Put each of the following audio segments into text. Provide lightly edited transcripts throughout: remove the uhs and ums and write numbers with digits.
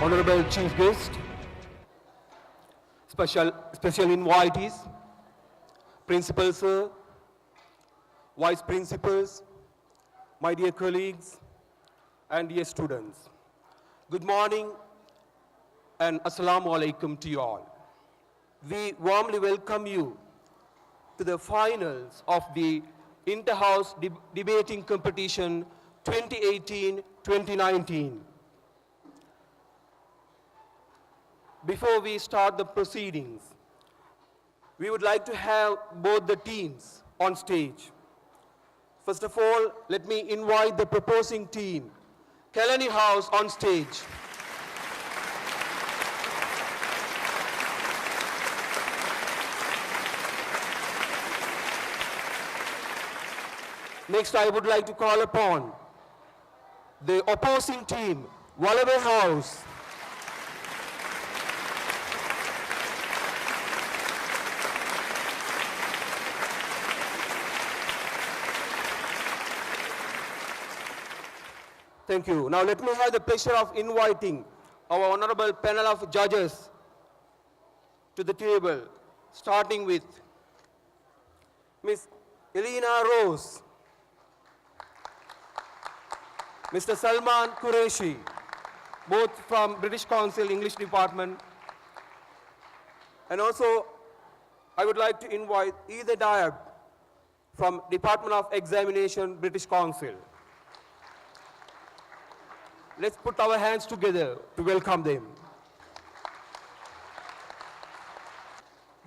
Honorable Chief Guest, special invitees, Principal Sir, Vice Principals, my dear colleagues, and dear students. Good morning and Assalamu alaikum to you all. We warmly welcome you to the finals of the Inter-House Debating Competition 2018-2019. Before we start the proceedings, we would like to have both the teams on stage. First of all, let me invite the proposing team, Kalani House, on stage. Next, I would like to call upon the opposing team, Wallaby House. Thank you. Now let me have the pleasure of inviting our honorable panel of judges to the table, starting with Ms. Elena Rose, Mr. Salman Qureshi, both from British Council English Department. And also, I would like to invite Either Diab from Department of Examination, British Council. Let's put our hands together to welcome them.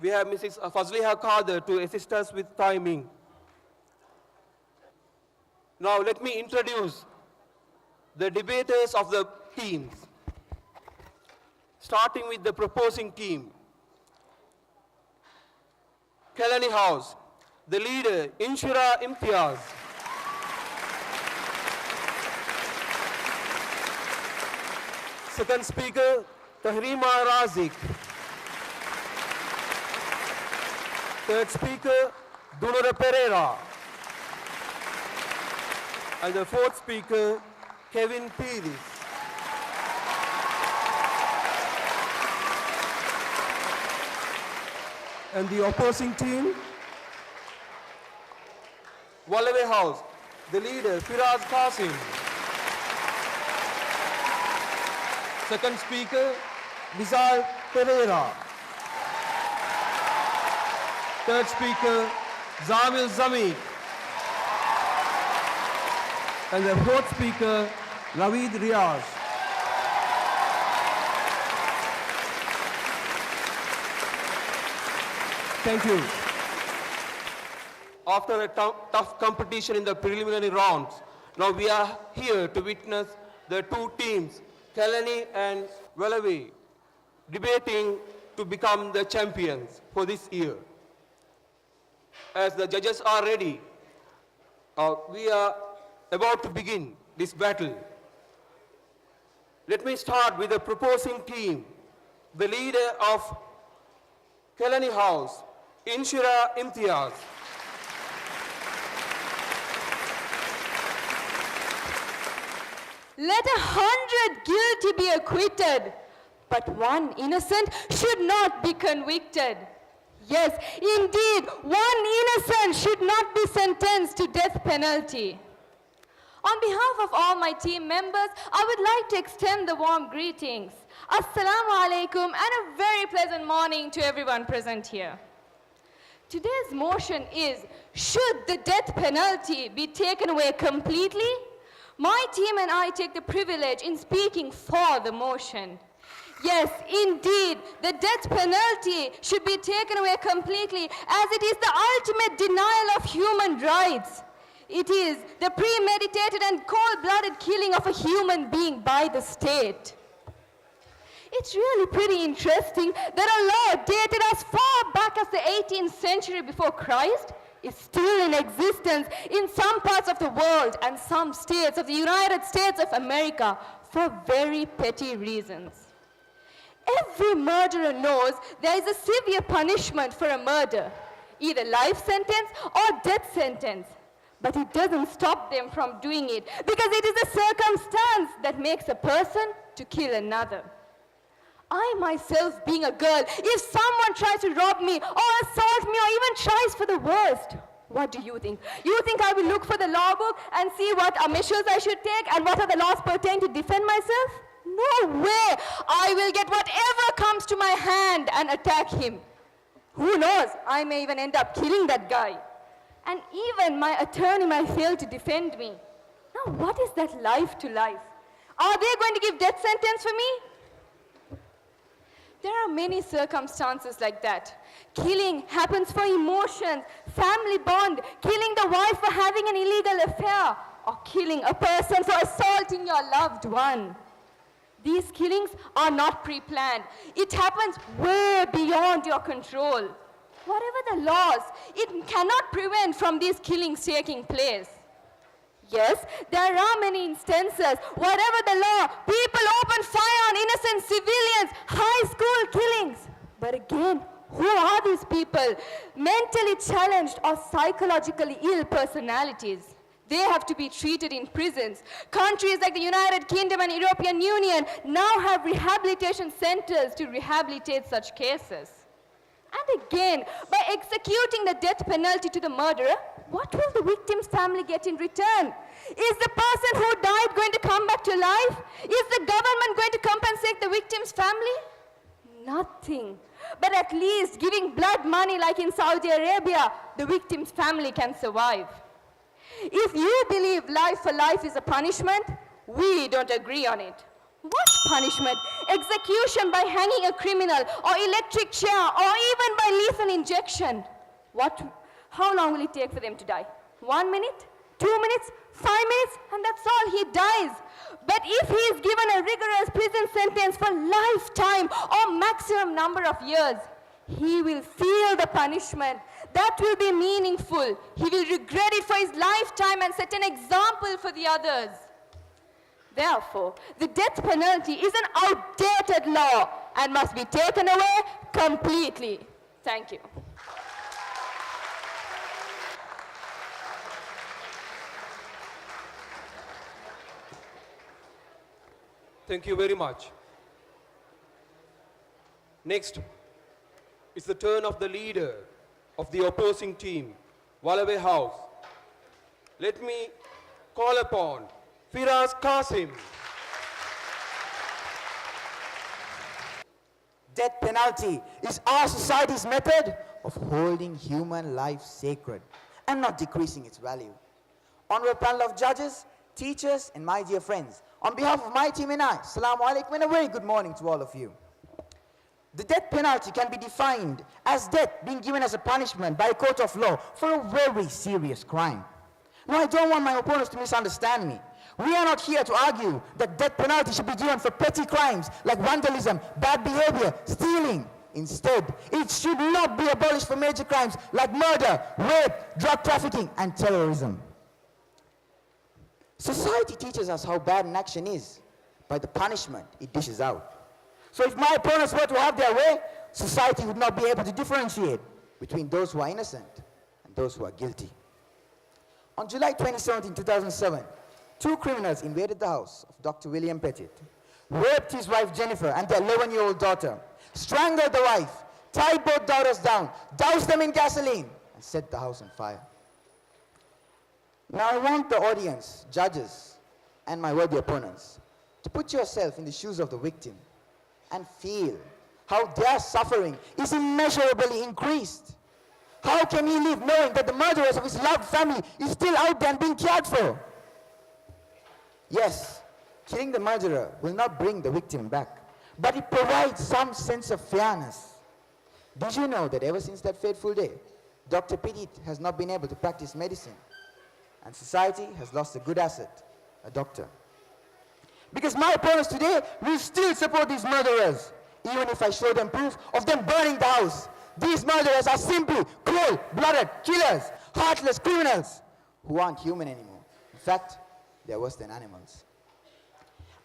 We have Mrs. Fazliha Kader to assist us with timing. Now let me introduce the debaters of the teams, starting with the proposing team. Kalani House, the leader, Inshira Imtiaz. Second speaker, Tahrima Razik. Third speaker, Dunora Pereira. And the fourth speaker, Kevin Pires. And the opposing team, Wallaby House, the leader, Firaz Qasim. Second speaker, Nizal Pereira. Third speaker, Zamil Zamir. And the fourth speaker, Naveed Riyadh. Thank you. After a tough competition in the preliminary rounds, now we are here to witness the two teams, Kalani and Wallaby, debating to become the champions for this year. As the judges are ready, we are about to begin this battle. Let me start with the proposing team, the leader of Kalani House, Inshira Imtiaz. Let 100 guilty be acquitted, but one innocent should not be convicted. Yes, indeed, one innocent should not be sentenced to death penalty. On behalf of all my team members, I would like to extend the warm greetings. Assalamu alaikum and a very pleasant morning to everyone present here. Today's motion is, should the death penalty be taken away completely? My team and I take the privilege in speaking for the motion. Yes, indeed, the death penalty should be taken away completely as it is the ultimate denial of human rights. It is the premeditated and cold-blooded killing of a human being by the state. It's really pretty interesting that a law dated as far back as the 18th century before Christ is still in existence in some parts of the world and some states of the United States of America for very petty reasons. Every murderer knows there is a severe punishment for a murder, either life sentence or death sentence. But it doesn't stop them from doing it because it is a circumstance that makes a person to kill another. I myself being a girl, if someone tries to rob me or assault me or even tries for the worst, what do you think? You think I will look for the law book and see what measures I should take and what are the laws pertaining to defend myself? No way! I will get whatever comes to my hand and attack him. Who knows? I may even end up killing that guy. And even my attorney might fail to defend me. Now what is that life to life? Are they going to give death sentence for me? There are many circumstances like that. Killing happens for emotions, family bond, killing the wife for having an illegal affair, or killing a person for assaulting your loved one. These killings are not pre-planned. It happens way beyond your control. Whatever the laws, it cannot prevent from these killings taking place. Yes, there are many instances, whatever the law, people open fire on innocent civilians, high school killings. But again, who are these people? Mentally challenged or psychologically ill personalities. They have to be treated in prisons. Countries like the United Kingdom and European Union now have rehabilitation centers to rehabilitate such cases. And again, by executing the death penalty to the murderer, what will the victim's family get in return? Is the person who died going to come back to life? Is the government going to compensate the victim's family? Nothing. But at least giving blood money like in Saudi Arabia, the victim's family can survive. If you believe life for life is a punishment, we don't agree on it. What punishment? Execution by hanging a criminal, or electric chair, or even by lethal injection. How long will it take for them to die? 1 minute? 2 minutes? 5 minutes? And that's all, he dies. But if he is given a rigorous prison sentence for lifetime or maximum number of years, he will feel the punishment. That will be meaningful. He will regret it for his lifetime and set an example for the others. Therefore, the death penalty is an outdated law and must be taken away completely. Thank you. Thank you very much. Next, it's the turn of the leader of the opposing team, Wallaby House. Let me call upon Firaz Qasim. Death penalty is our society's method of holding human life sacred and not decreasing its value. Honorable panel of judges, teachers, and my dear friends, on behalf of my team and I, Assalamu alaikum and a very good morning to all of you. The death penalty can be defined as death being given as a punishment by a court of law for a very serious crime. Now, I don't want my opponents to misunderstand me. We are not here to argue that death penalty should be given for petty crimes like vandalism, bad behavior, stealing. Instead, it should not be abolished for major crimes like murder, rape, drug trafficking, and terrorism. Society teaches us how bad an action is by the punishment it dishes out. So if my opponents were to have their way, society would not be able to differentiate between those who are innocent and those who are guilty. On July 27, 2007, two criminals invaded the house of Dr. William Pettit, raped his wife Jennifer and their 11-year-old daughter, strangled the wife, tied both daughters down, doused them in gasoline, and set the house on fire. Now I want the audience, judges, and my worthy opponents to put yourself in the shoes of the victim and feel how their suffering is immeasurably increased. How can he live knowing that the murderers of his loved family is still out there and being cared for? Yes, killing the murderer will not bring the victim back, but it provides some sense of fairness. Did you know that ever since that fateful day, Dr. Pettit has not been able to practice medicine, and society has lost a good asset, a doctor? Because my opponents today will still support these murderers, even if I show them proof of them burning the house. These murderers are simply cold-blooded killers, heartless criminals who aren't human anymore. In fact, they're worse than animals.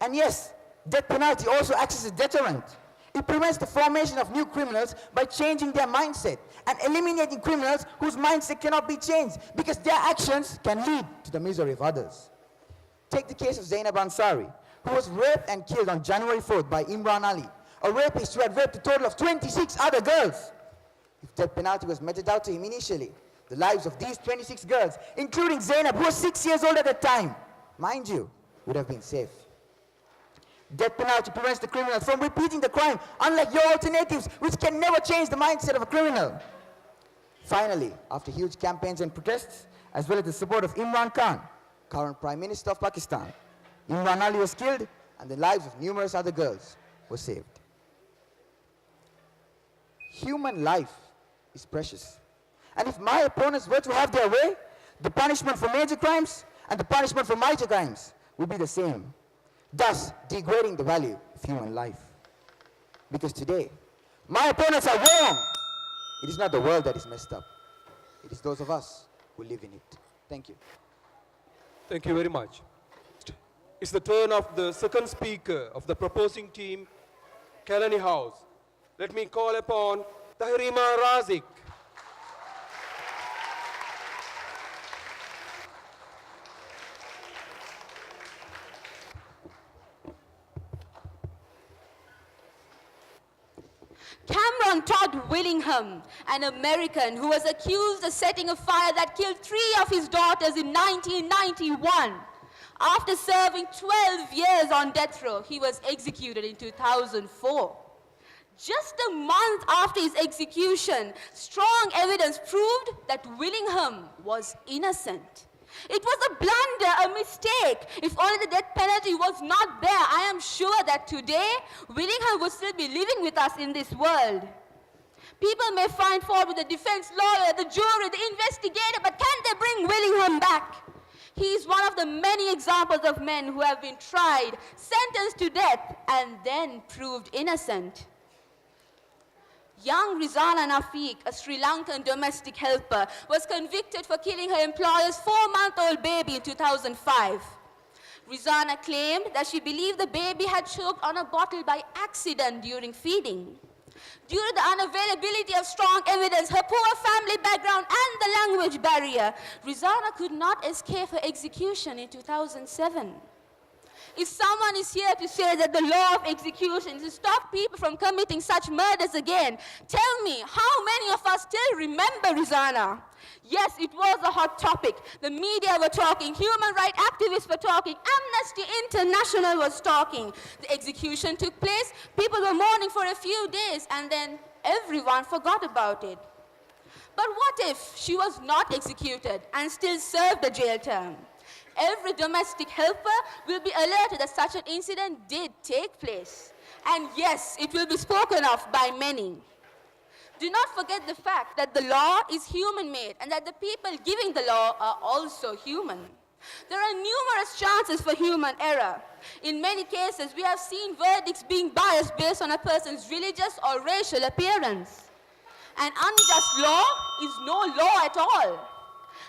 And yes, death penalty also acts as a deterrent. It prevents the formation of new criminals by changing their mindset and eliminating criminals whose mindset cannot be changed because their actions can lead to the misery of others. Take the case of Zainab Ansari, who was raped and killed on January 4th by Imran Ali, a rapist who had raped a total of 26 other girls. If death penalty was meted out to him initially, the lives of these 26 girls, including Zainab, who was 6 years old at the time, mind you, would have been safe. Death penalty prevents the criminal from repeating the crime, unlike your alternatives, which can never change the mindset of a criminal. Finally, after huge campaigns and protests, as well as the support of Imran Khan, current Prime Minister of Pakistan, Imran Ali was killed and the lives of numerous other girls were saved. Human life is precious. And if my opponents were to have their way, the punishment for major crimes and the punishment for minor crimes would be the same, thus degrading the value of human life. Because today, my opponents are wrong. It is not the world that is messed up. It is those of us who live in it. Thank you. Thank you very much. It's the turn of the second speaker of the proposing team, Kalani House. Let me call upon Tahrima Razik. Cameron Todd Willingham, an American who was accused of setting a fire that killed 3 of his daughters in 1991. After serving 12 years on death row, he was executed in 2004. Just a month after his execution, strong evidence proved that Willingham was innocent. It was a blunder, a mistake. If only the death penalty was not there, I am sure that today, Willingham would still be living with us in this world. People may find fault with the defense lawyer, the jury, the investigator, but can they bring Willingham back? He is one of the many examples of men who have been tried, sentenced to death, and then proved innocent. Young Rizana Nafiq, a Sri Lankan domestic helper, was convicted for killing her employer's 4-month-old baby in 2005. Rizana claimed that she believed the baby had choked on a bottle by accident during feeding. Due to the unavailability of strong evidence, her poor family background, and the language barrier, Rizana could not escape her execution in 2007. If someone is here to say that the law of execution is to stop people from committing such murders again, tell me, how many of us still remember Rizana? Yes, it was a hot topic. The media were talking, human rights activists were talking, Amnesty International was talking. The execution took place, people were mourning for a few days, and then everyone forgot about it. But what if she was not executed and still served a jail term? Every domestic helper will be alerted that such an incident did take place. And yes, it will be spoken of by many. Do not forget the fact that the law is human-made and that the people giving the law are also human. There are numerous chances for human error. In many cases, we have seen verdicts being biased based on a person's religious or racial appearance. An unjust law is no law at all.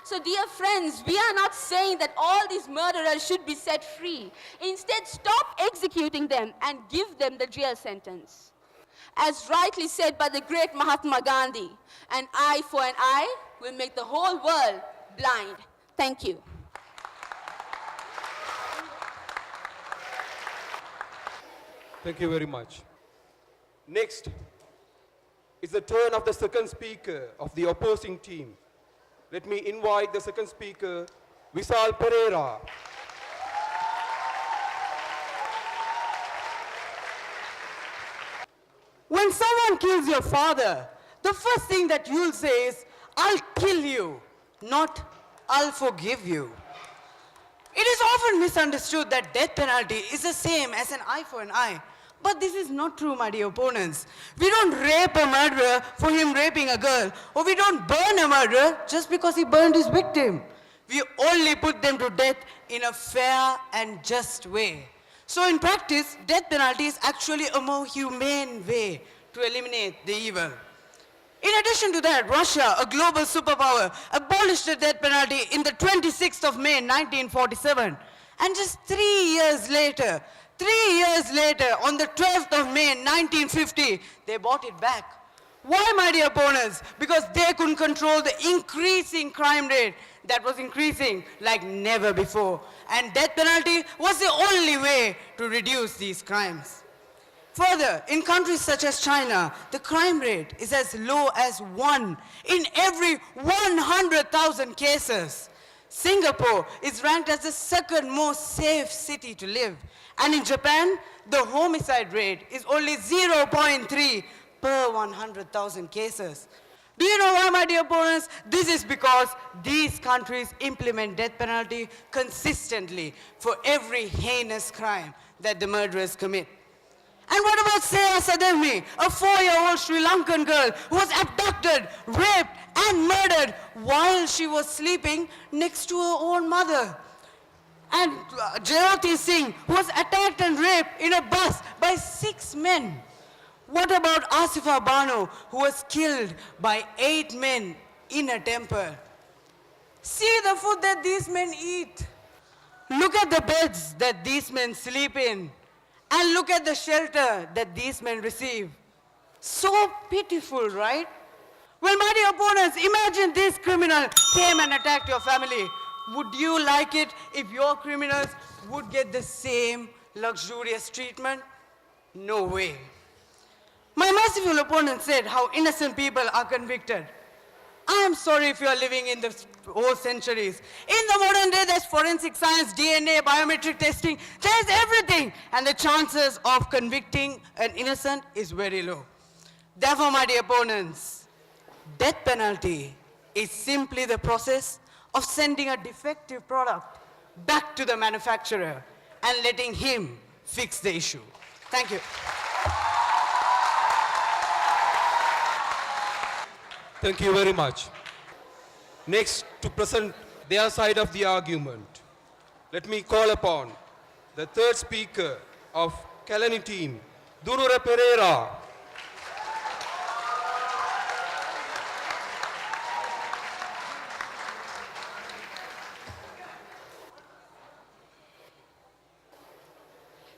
So dear friends, we are not saying that all these murderers should be set free. Instead, stop executing them and give them the jail sentence. As rightly said by the great Mahatma Gandhi, an eye for an eye will make the whole world blind. Thank you. Thank you very much. Next is the turn of the second speaker of the opposing team. Let me invite the second speaker, Visal Pereira. When someone kills your father, the first thing that you'll say is, I'll kill you, not I'll forgive you. It is often misunderstood that death penalty is the same as an eye for an eye. But this is not true, my dear opponents. We don't rape a murderer for him raping a girl, or we don't burn a murderer just because he burned his victim. We only put them to death in a fair and just way. So in practice, death penalty is actually a more humane way to eliminate the evil. In addition to that, Russia, a global superpower, abolished the death penalty in the 26th of May 1947. And just 3 years later, on the 12th of May 1950, they bought it back. Why, my dear opponents? Because they couldn't control the increasing crime rate that was increasing like never before. And death penalty was the only way to reduce these crimes. Further, in countries such as China, the crime rate is as low as 1 in every 100,000 cases. Singapore is ranked as the second most safe city to live. And in Japan, the homicide rate is only 0.3 per 100,000 cases. Do you know why, my dear opponents? This is because these countries implement death penalty consistently for every heinous crime that the murderers commit. And what about Seya Sademi, a 4-year-old Sri Lankan girl who was abducted, raped, and murdered while she was sleeping next to her own mother? And Jayoti Singh, who was attacked and raped in a bus by 6 men. What about Asifa Bano, who was killed by 8 men in a temple? See the food that these men eat. Look at the beds that these men sleep in. And look at the shelter that these men receive. So pitiful, right? Well, my dear opponents, imagine this criminal came and attacked your family. Would you like it if your criminals would get the same luxurious treatment? No way. My merciful opponent said how innocent people are convicted. I am sorry if you are living in the old centuries. In the modern day, there's forensic science, DNA, biometric testing, there's everything. And the chances of convicting an innocent is very low. Therefore, my dear opponents, death penalty is simply the process of sending a defective product back to the manufacturer and letting him fix the issue. Thank you. Thank you very much. Next, to present their side of the argument, let me call upon the third speaker of Kalani team, Dunura Pereira.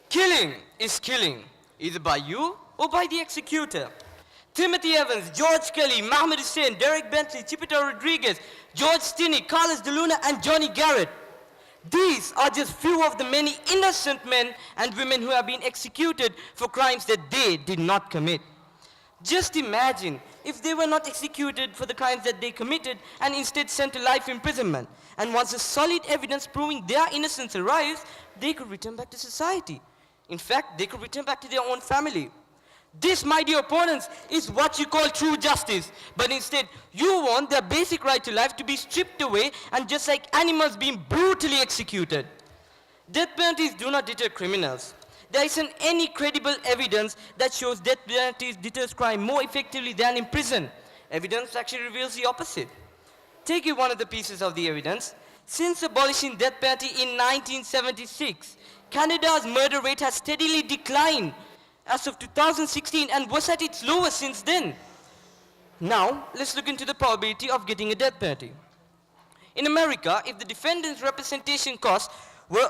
Killing is killing, either by you or by the executor. Timothy Evans, George Kelly, Mohammed Hussain, Derek Bentley, Chipito Rodriguez, George Stinney, Carlos DeLuna, and Johnny Garrett. These are just few of the many innocent men and women who have been executed for crimes that they did not commit. Just imagine if they were not executed for the crimes that they committed and instead sent to life imprisonment. And once the solid evidence proving their innocence arrives, they could return back to society. In fact, they could return back to their own family. This, my dear opponents, is what you call true justice. But instead, you want their basic right to life to be stripped away and just like animals being brutally executed. Death penalties do not deter criminals. There isn't any credible evidence that shows death penalties deters crime more effectively than in prison. Evidence actually reveals the opposite. Take you one of the pieces of the evidence. Since abolishing death penalty in 1976, Canada's murder rate has steadily declined as of 2016 and was at its lowest since then. Now, let's look into the probability of getting a death penalty. In America, if the defendant's representation costs were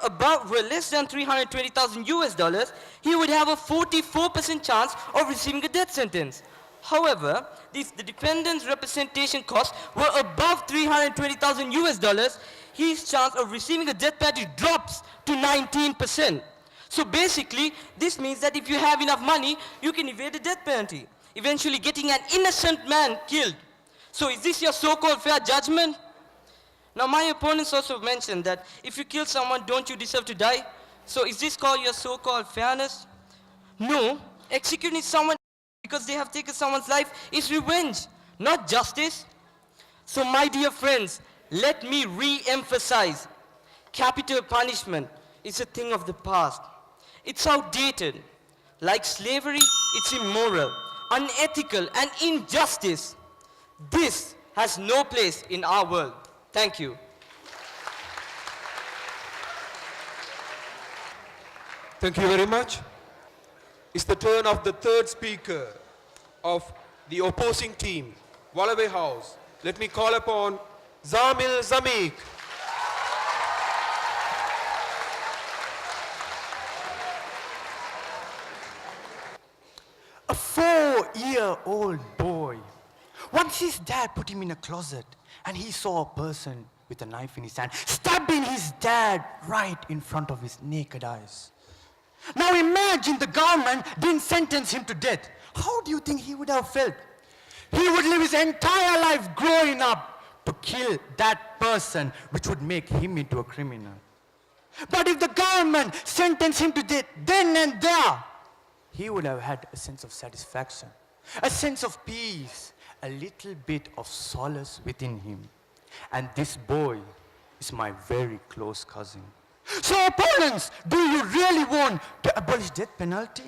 less than $320,000, he would have a 44% chance of receiving a death sentence. However, if the defendant's representation costs were above $320,000, his chance of receiving a death penalty drops to 19%. So basically, this means that if you have enough money, you can evade a death penalty, eventually getting an innocent man killed. So is this your so-called fair judgment? Now my opponents also mentioned that if you kill someone, don't you deserve to die? So is this called your so-called fairness? No, executing someone because they have taken someone's life is revenge, not justice. So my dear friends, let me re-emphasize, capital punishment is a thing of the past. It's outdated. Like slavery, it's immoral, unethical, and injustice. This has no place in our world. Thank you. Thank you very much. It's the turn of the third speaker of the opposing team, Wallaby House. Let me call upon Zamil Zamik. A 4-year-old boy. Once his dad put him in a closet and he saw a person with a knife in his hand stabbing his dad right in front of his naked eyes. Now imagine the government didn't sentence him to death. How do you think he would have felt? He would live his entire life growing up to kill that person, which would make him into a criminal. But if the government sentenced him to death then and there, he would have had a sense of satisfaction, a sense of peace, a little bit of solace within him. And this boy is my very close cousin. So opponents, do you really want to abolish death penalty?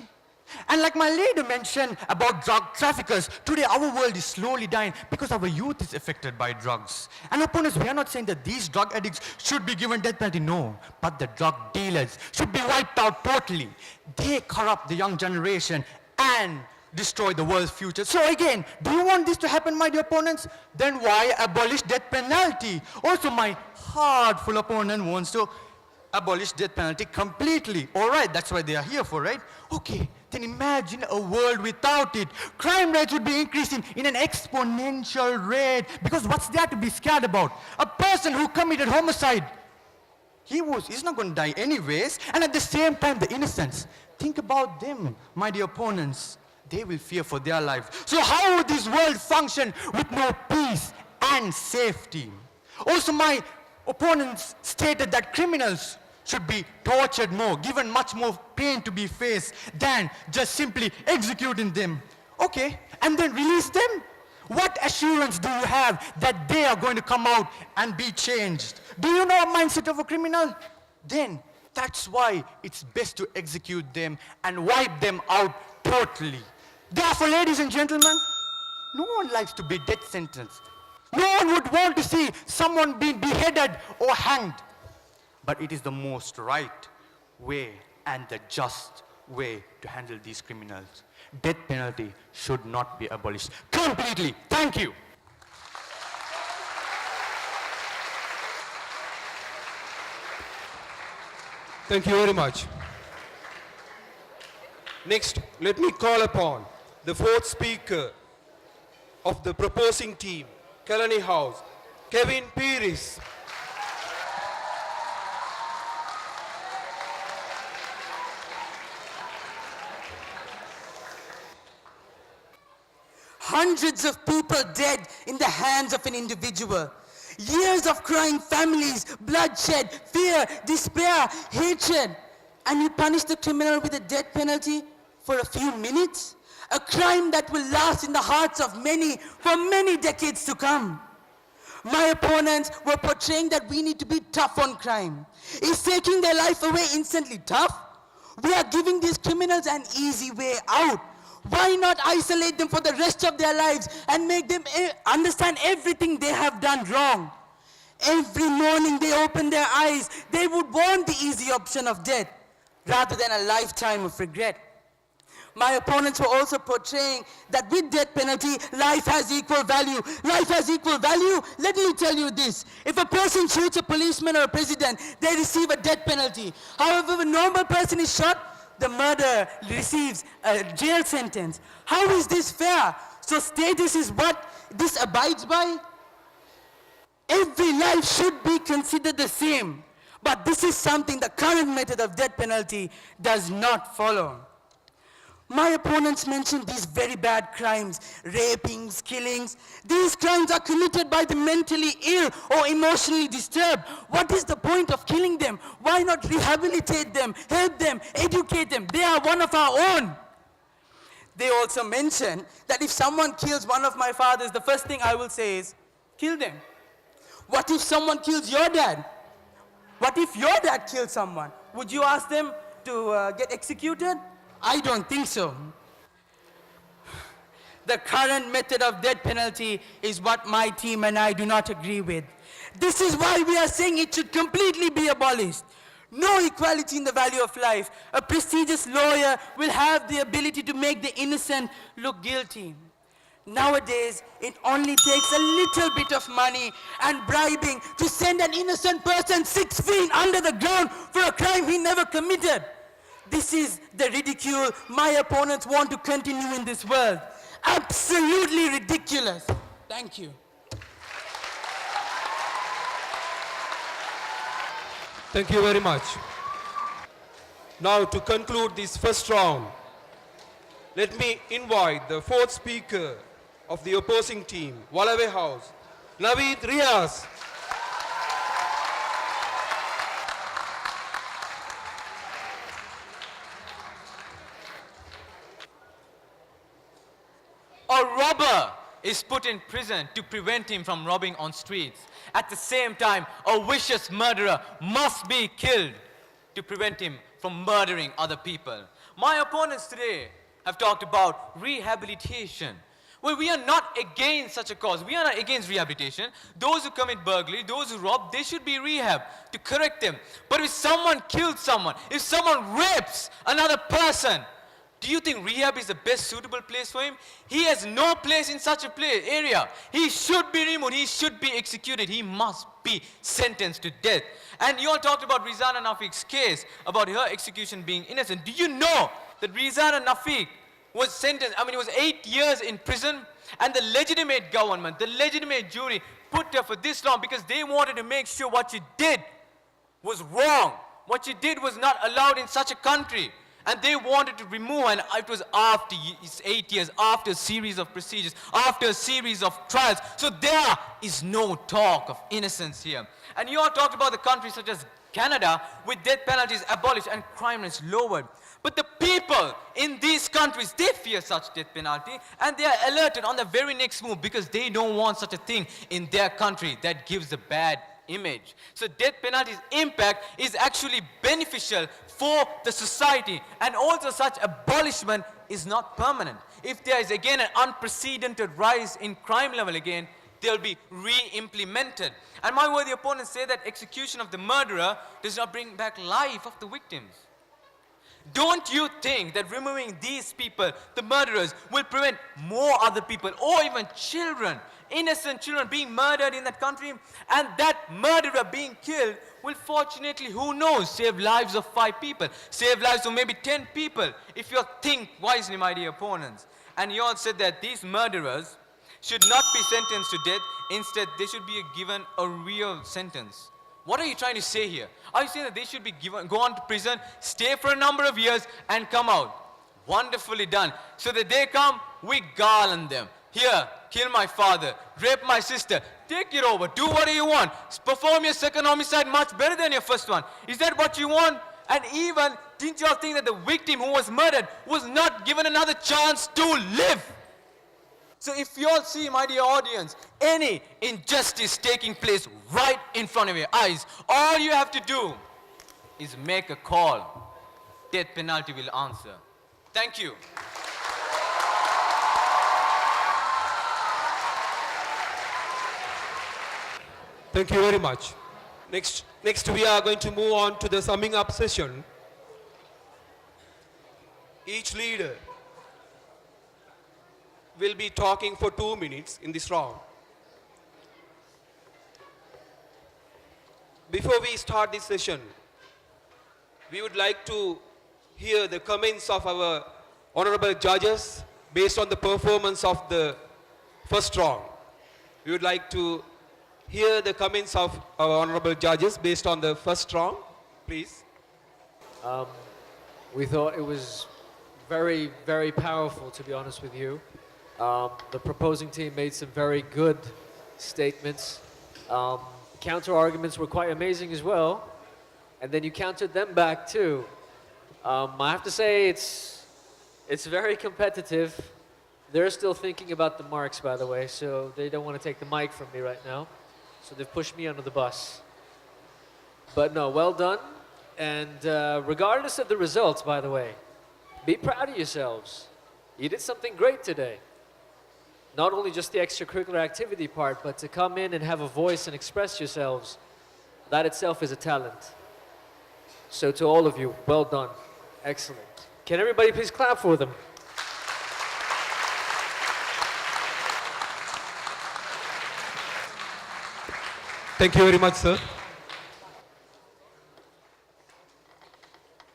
And like my leader mentioned about drug traffickers, today our world is slowly dying because our youth is affected by drugs. And opponents, we are not saying that these drug addicts should be given death penalty, no. But the drug dealers should be wiped out totally. They corrupt the young generation and destroy the world's future. So again, do you want this to happen, my dear opponents? Then why abolish death penalty? Also, my heartful opponent wants to abolish death penalty completely. All right, that's what they are here for, right? Okay, then imagine a world without it. Crime rates would be increasing in an exponential rate. Because what's there to be scared about? A person who committed homicide, he's not going to die anyways. And at the same time, the innocents. Think about them, my dear opponents. They will fear for their lives. So how would this world function with no peace and safety? Also, my opponents stated that criminals should be tortured more, given much more pain to be faced than just simply executing them. Okay, and then release them? What assurance do you have that they are going to come out and be changed? Do you know a mindset of a criminal? Then that's why it's best to execute them and wipe them out totally. Therefore, ladies and gentlemen, no one likes to be death sentenced. No one would want to see someone being beheaded or hanged. But it is the most right way and the just way to handle these criminals. Death penalty should not be abolished completely. Thank you. Thank you very much. Next, let me call upon the fourth speaker of the proposing team, Kalani House, Kevin Pires. Hundreds of people dead in the hands of an individual. Years of crying families, bloodshed, fear, despair, hatred. And you punish the criminal with a death penalty for a few minutes? A crime that will last in the hearts of many for many decades to come. My opponents were portraying that we need to be tough on crime. Is taking their life away instantly tough? We are giving these criminals an easy way out. Why not isolate them for the rest of their lives and make them understand everything they have done wrong? Every morning they open their eyes, they would want the easy option of death rather than a lifetime of regret. My opponents were also portraying that with death penalty, life has equal value. Life has equal value? Let me tell you this. If a person shoots a policeman or a president, they receive a death penalty. However, if a normal person is shot, the murderer receives a jail sentence. How is this fair? So status is what this abides by? Every life should be considered the same. But this is something the current method of death penalty does not follow. My opponents mentioned these very bad crimes, rapings, killings. These crimes are committed by the mentally ill or emotionally disturbed. What is the point of killing them? Why not rehabilitate them, help them, educate them? They are one of our own. They also mentioned that if someone kills one of my fathers, the first thing I will say is, kill them. What if someone kills your dad? What if your dad kills someone? Would you ask them to get executed? I don't think so. The current method of death penalty is what my team and I do not agree with. This is why we are saying it should completely be abolished. No equality in the value of life. A prestigious lawyer will have the ability to make the innocent look guilty. Nowadays, it only takes a little bit of money and bribing to send an innocent person 6 feet under the ground for a crime he never committed. This is the ridicule my opponents want to continue in this world. Absolutely ridiculous. Thank you. Thank you very much. Now to conclude this first round, let me invite the fourth speaker of the opposing team, Wallaby House, Naveed Riaz. A robber is put in prison to prevent him from robbing on streets. At the same time, a vicious murderer must be killed to prevent him from murdering other people. My opponents today have talked about rehabilitation. Well, we are not against such a cause. We are not against rehabilitation. Those who commit burglary, those who rob, they should be rehab to correct them. But if someone kills someone, if someone rapes another person, do you think rehab is the best suitable place for him? He has no place in such a area. He should be removed. He should be executed. He must be sentenced to death. And you all talked about Rizana Nafiq's case, about her execution being innocent. Do you know that Rizana Nafiq was sentenced, he was 8 years in prison, and the legitimate government, the legitimate jury put her for this long because they wanted to make sure what she did was wrong. What she did was not allowed in such a country. And they wanted to remove, and it was after 8 years, after a series of procedures, after a series of trials. So there is no talk of innocence here. And you all talked about the countries such as Canada, with death penalties abolished and crime rates lowered. But the people in these countries, they fear such death penalty, and they are alerted on the very next move because they don't want such a thing in their country that gives a bad image. So death penalty's impact is actually beneficial for the society, and also such abolishment is not permanent. If there is again an unprecedented rise in crime level again, they'll be re-implemented. And my worthy opponents say that execution of the murderer does not bring back life of the victims. Don't you think that removing these people, the murderers, will prevent more other people or even children, innocent children being murdered in that country? And that murderer being killed will fortunately, who knows, save lives of 5 people, save lives of maybe 10 people, if you think wisely, my dear opponents. And you all said that these murderers should not be sentenced to death. Instead, they should be given a real sentence. What are you trying to say here? Are you saying that they should be go on to prison, stay for a number of years, and come out? Wonderfully done. So that they come, we garland them. Here, kill my father, rape my sister, take it over, do whatever you want. Perform your second homicide much better than your first one. Is that what you want? And even, didn't you all think that the victim who was murdered was not given another chance to live? So if you all see, my dear audience, any injustice taking place right in front of your eyes, all you have to do is make a call. Death penalty will answer. Thank you. Thank you very much. Next we are going to move on to the summing up session. Each leader will be talking for 2 minutes in this round. Before we start this session, we would like to hear the comments of our honorable judges based on the performance of the first round. We would like to hear the comments of our honorable judges based on the first round, please. We thought it was very, very powerful, to be honest with you. The proposing team made some very good statements. Counter arguments were quite amazing as well. And then you countered them back too. I have to say it's very competitive. They're still thinking about the marks, by the way, so they don't want to take the mic from me right now. So they've pushed me under the bus. But no, well done. And regardless of the results, by the way, be proud of yourselves. You did something great today. Not only just the extracurricular activity part, but to come in and have a voice and express yourselves, that itself is a talent. So to all of you, well done. Excellent. Can everybody please clap for them? Thank you very much, sir.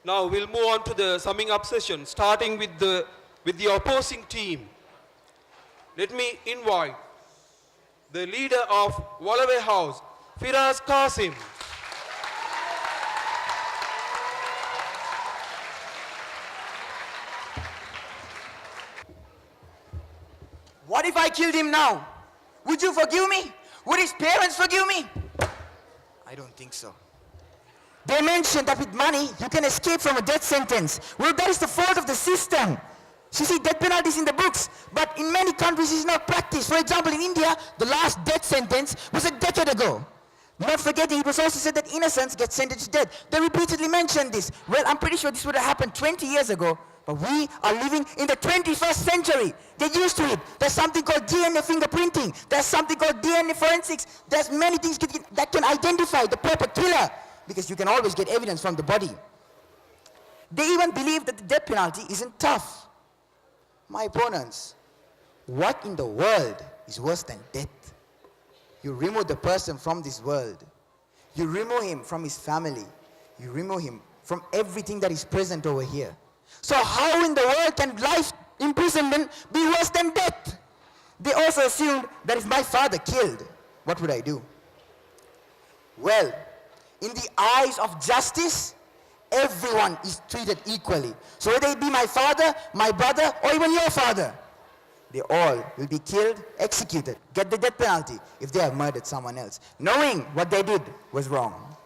Now we'll move on to the summing up session, starting with the opposing team. Let me invite the leader of Wallaby House, Firaz Qasim. What if I killed him now? Would you forgive me? Would his parents forgive me? I don't think so. They mentioned that with money, you can escape from a death sentence. Well, that is the fault of the system. You see, death penalty is in the books, but in many countries it's not practiced. For example, in India, the last death sentence was a decade ago. Not forgetting, it was also said that innocents get sentenced to death. They repeatedly mentioned this. Well, I'm pretty sure this would have happened 20 years ago, but we are living in the 21st century. They're used to it. There's something called DNA fingerprinting. There's something called DNA forensics. There's many things that can identify the proper killer, because you can always get evidence from the body. They even believe that the death penalty isn't tough. My opponents, what in the world is worse than death? You remove the person from this world. You remove him from his family. You remove him from everything that is present over here. So how in the world can life imprisonment be worse than death? They also assumed that if my father killed, what would I do? Well, in the eyes of justice, everyone is treated equally. So whether it be my father, my brother, or even your father, they all will be killed, executed, get the death penalty if they have murdered someone else, knowing what they did was wrong.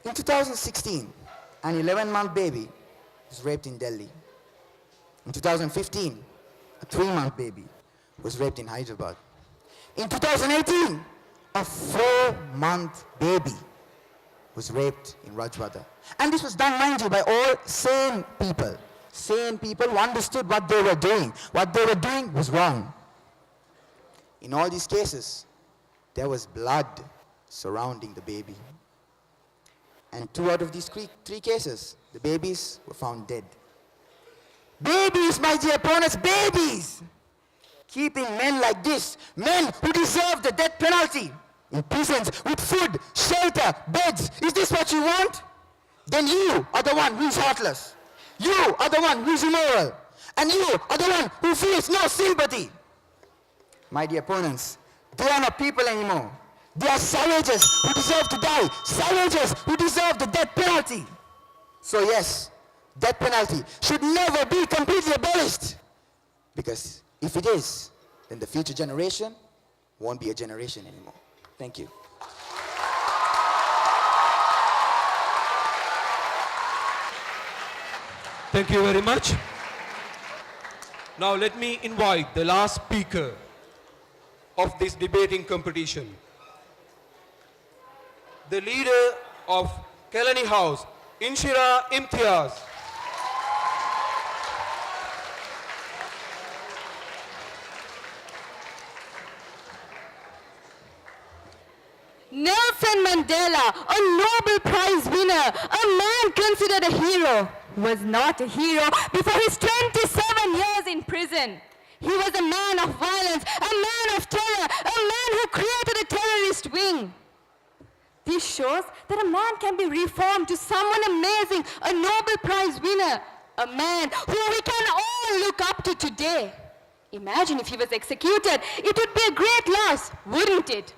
In 2016, an 11-month baby was raped in Delhi. In 2015, a 3-month baby was raped in Hyderabad. In 2018, a 4-month baby was raped in Rajwada. And this was done, mind you, by all sane people. Sane people who understood what they were doing. What they were doing was wrong. In all these cases, there was blood surrounding the baby. And 2 out of these 3 cases, the babies were found dead. Babies, my dear opponents, babies! Keeping men like this, men who deserve the death penalty, in prisons with food, shelter, beds. Is this what you want? Then you are the one who is heartless. You are the one who is immoral. And you are the one who feels no sympathy. My dear opponents, they are not people anymore. They are savages who deserve to die. Savages who deserve the death penalty. So yes, death penalty should never be completely abolished. Because if it is, then the future generation won't be a generation anymore. Thank you. Thank you very much. Now let me invite the last speaker of this debating competition. The leader of Kelani House, Inshira Imtiaz. Nelson Mandela, a Nobel Prize winner, a man considered a hero, was not a hero before his 27 years in prison. He was a man of violence, a man of terror, a man who created a terrorist wing. This shows that a man can be reformed to someone amazing, a Nobel Prize winner, a man who we can all look up to today. Imagine if he was executed. It would be a great loss, wouldn't it?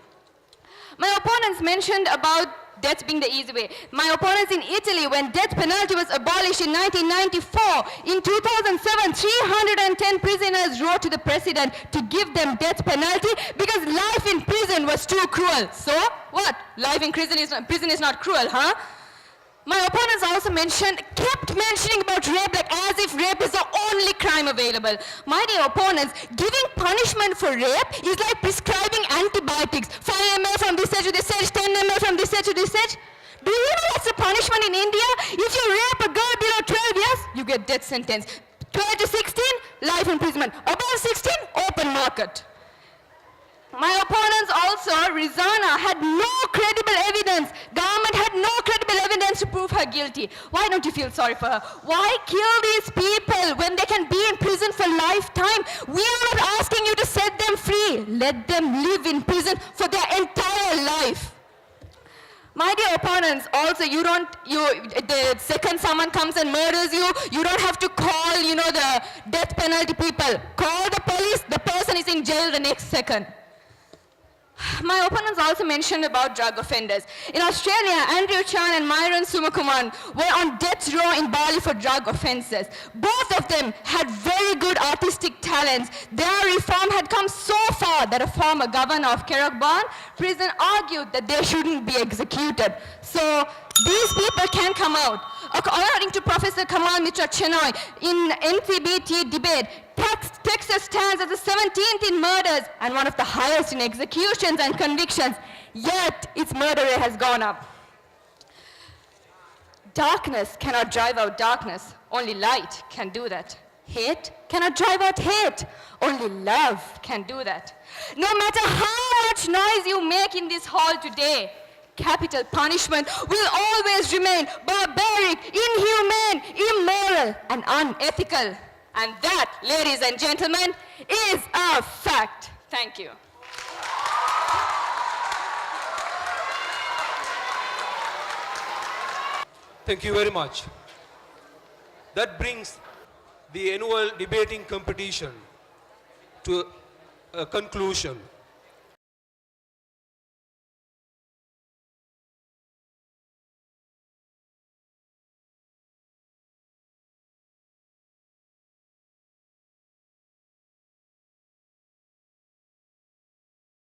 My opponents mentioned about death being the easy way. My opponents in Italy, when death penalty was abolished in 1994, in 2007, 310 prisoners wrote to the president to give them death penalty because life in prison was too cruel. So, what? Life in prison is not cruel, huh? My opponents also kept mentioning about rape like as if rape is the only crime available. My dear opponents, giving punishment for rape is like prescribing antibiotics. 5 ml from this age to this age, 10 ml from this age to this age. Do you know what's the punishment in India? If you rape a girl below 12 years, you get death sentence. 12 to 16, life imprisonment. Above 16, open market. My opponents also, Rizana, had no credible evidence. Government had no credible evidence to prove her guilty. Why don't you feel sorry for her? Why kill these people when they can be in prison for lifetime? We are not asking you to set them free. Let them live in prison for their entire life. My dear opponents, also the second someone comes and murders you, you don't have to call, the death penalty people. Call the police, the person is in jail the next second. My opponents also mentioned about drug offenders. In Australia, Andrew Chan and Myron Sumakuman were on death row in Bali for drug offences. Both of them had very good artistic talents. Their reform had come so far that a former governor of Kerakban prison argued that they shouldn't be executed. So these people can come out. According to Professor Kamal Mitra Chenoy, in NCBT debate, Texas stands as the 17th in murders and one of the highest in executions and convictions, yet its murder rate has gone up. Darkness cannot drive out darkness, only light can do that. Hate cannot drive out hate, only love can do that. No matter how much noise you make in this hall today, capital punishment will always remain barbaric, inhumane, immoral, and unethical. And that, ladies and gentlemen, is a fact. Thank you. Thank you very much. That brings the annual debating competition to a conclusion.